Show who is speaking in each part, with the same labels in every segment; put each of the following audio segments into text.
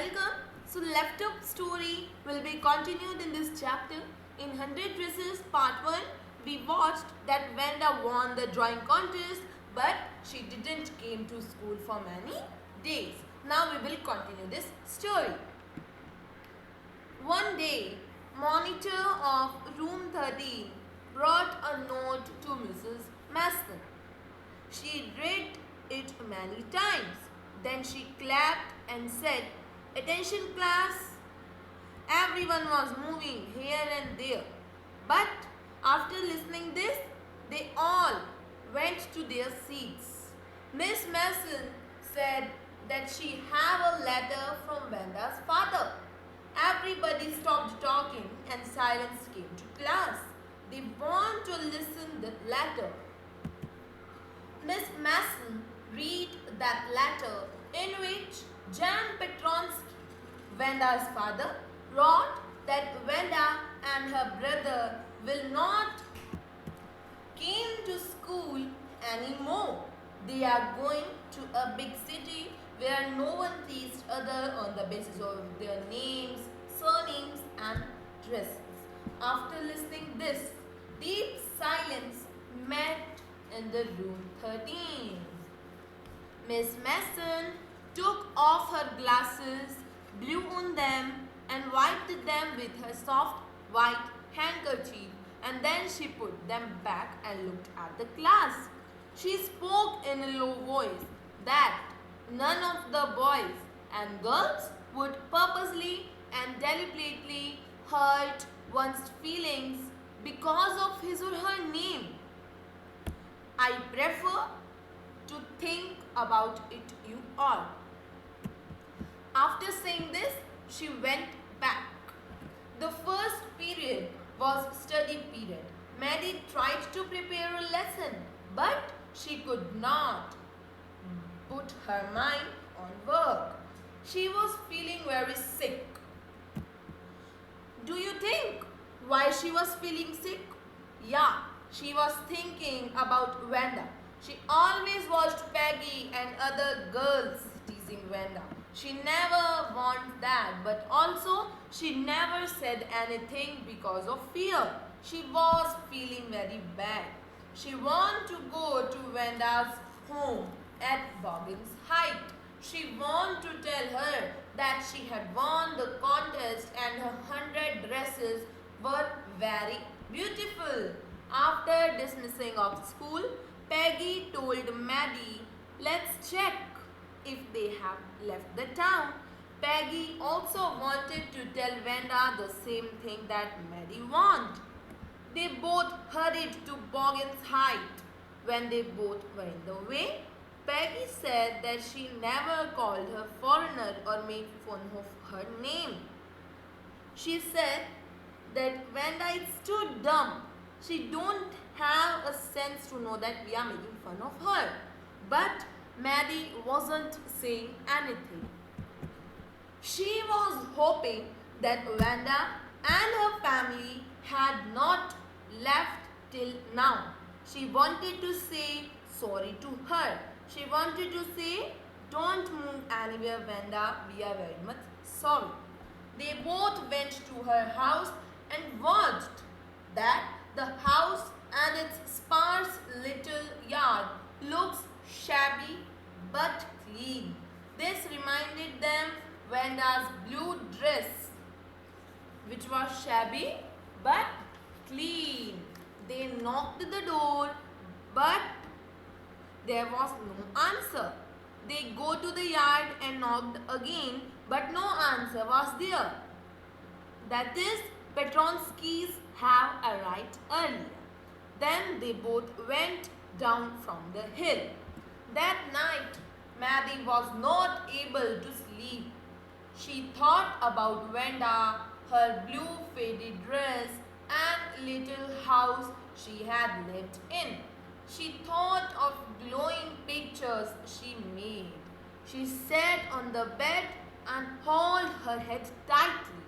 Speaker 1: welcome. So the left up story will be continued in this chapter. In 100 Dresses Part 1, we watched that Vanda won the drawing contest but she didn't came to school for many days. Now we will continue this story. One day, monitor of room 13 brought a note to Mrs. Maston. She read it many times. Then she clapped and said, "Attention class." Everyone was moving here and there. But after listening this, they all went to their seats. Miss Mason said that she had a letter from Vanda's father. Everybody stopped talking and silence came to class. They want to listen the letter. Miss Mason read that letter in which Jan Petronsky, Vanda's father, wrote that Vanda and her brother will not came to school anymore. They are going to a big city where no one teased other on the basis of their names, surnames and dresses. After listening this, deep silence met in the room 13. Miss Mason took off her glasses, blew on them and wiped them with her soft white handkerchief, and then she put them back and looked at the class. She spoke in a low voice that none of the boys and girls would purposely and deliberately hurt one's feelings because of his or her name. I prefer to think about it, you all. After saying this, she went back. The first period was study period. Maddie tried to prepare a lesson, but she could not put her mind on work. She was feeling very sick. Do you think why she was feeling sick? Yeah, she was thinking about Vanda. She always watched Peggy and other girls teasing Vanda. She never wanted that, but also she never said anything because of fear. She was feeling very bad. She wanted to go to Vanda's home at Boggins Height. She wanted to tell her that she had won the contest and her 100 dresses were very beautiful. After dismissing of school, Peggy told Maddie, "Let's check if they have left the town." Peggy also wanted to tell Vanda the same thing that Maddie wanted. They both hurried to Boggins Height. When they both were in the way, Peggy said that she never called her foreigner or made fun of her name. She said that Vanda is too dumb. She don't have a sense to know that we are making fun of her. But Maddie wasn't saying anything. She was hoping that Vanda and her family had not left till now. She wanted to say sorry to her. She wanted to say, "Don't move anywhere, Vanda. We are very much sorry." They both went to her house and watched that the house and its sparse little yard looks shabby but clean. This reminded them Vanda's blue dress, which was shabby but clean. They knocked the door, but there was no answer. They go to the yard and knocked again, but no answer was there. That is, Petronskis have arrived earlier. Then they both went down from the hill. That night, Maddie was not able to sleep. She thought about Vanda, her blue faded dress and little house she had lived in. She thought of glowing pictures she made. She sat on the bed and held her head tightly.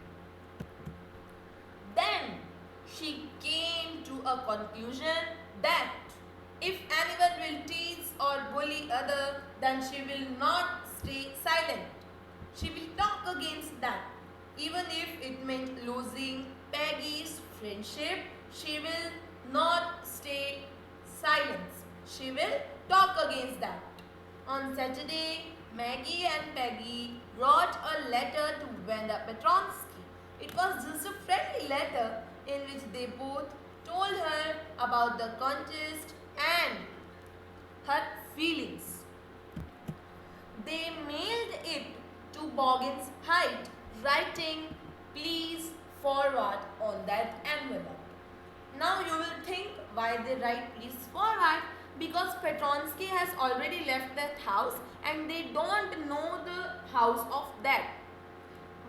Speaker 1: Then she came to a conclusion that if anyone will tease or bully other, then she will not stay silent. She will talk against that. Even if it meant losing Peggy's friendship, she will not stay silent. She will talk against that. On Saturday, Maggie and Peggy wrote a letter to Wanda Petronsky. It was just a friendly letter in which they both told her about the contest and her feelings. They mailed it to Boggins Height, writing, "Please forward" on that envelope. Now you will think why they write "please forward" because Petronsky has already left that house and they don't know the house of that.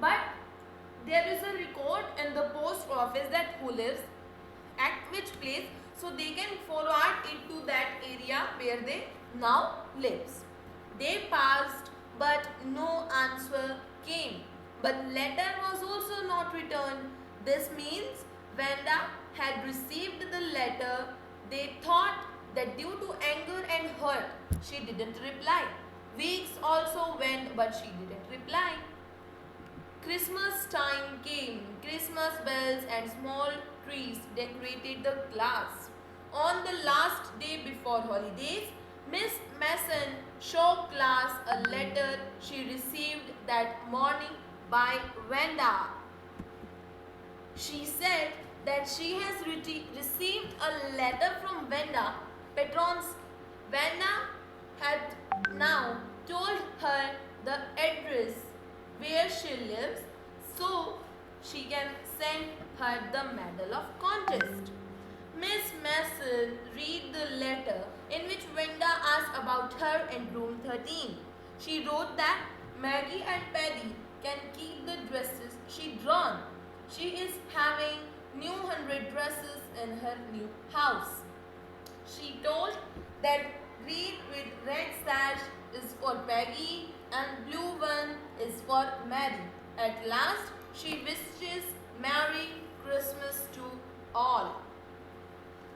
Speaker 1: But there is a record in the post office that who lives at which place, so they can forward it to that area where they now lives. They passed but no answer came. But letter was also not returned. This means Wanda had received the letter. They thought that due to anger and hurt, she didn't reply. Weeks also went but she didn't reply. Christmas time came. Christmas bells and small trees decorated the class. On the last day before holidays, Miss Mason showed class a letter she received that morning by Wanda. She said that she has received a letter from Wanda Petrons. Wanda had now told her the address where she lives so she can send her the medal of contest. Miss Mason read the letter in which Wanda asked about her in room 13. She wrote that Maggie and Paddy can keep the dresses she drawn. She is having new 100 dresses in her new house. She told that green with red sash is for Peggy and blue one is for Mary. At last, she wishes Merry Christmas to all.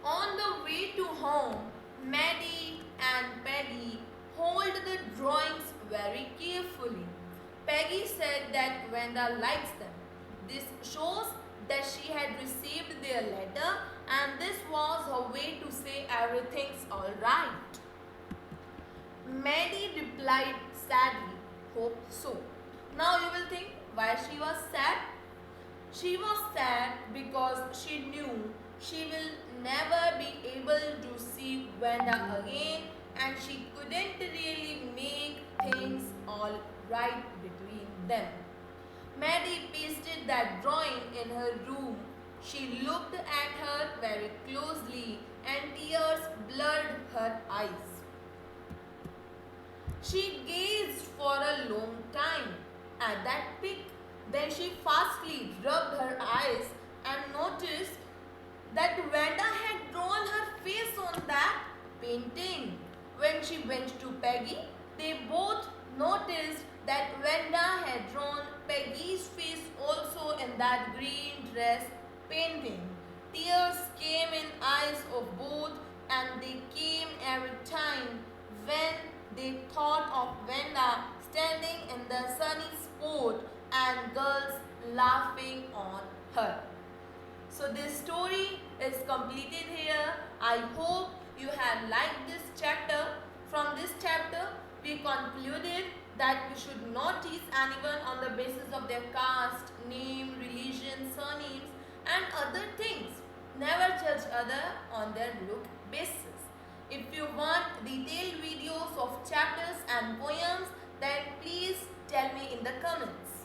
Speaker 1: On the way to home, Maddie and Peggy hold the drawings very carefully. Peggy said that Wanda likes them. This shows that she had received their letter and this was her way to say everything's alright. Maddie replied sadly, "Hope so." Now you will think why she was sad. She was sad because she knew she will never be able to see Wanda again and she couldn't really make things all right between them. Maddie pasted that drawing in her room. She looked at her very closely and tears blurred her eyes. She gazed for a long time at that pic. Then she fastly rubbed her eyes and noticed that Wanda had drawn her face on that painting. When she went to Peggy, they both noticed that Wanda had drawn Peggy's face also in that green dress painting. Tears came in eyes of both and they came every time when they thought of Wanda standing in the sunny spot and girls laughing on her. So this story is completed here. I hope you have liked this chapter. From this chapter, we concluded that we should not tease anyone on the basis of their caste, name, religion, surnames and other things. Never judge other on their look basis. If you want detailed videos of chapters and poems, then please tell me in the comments.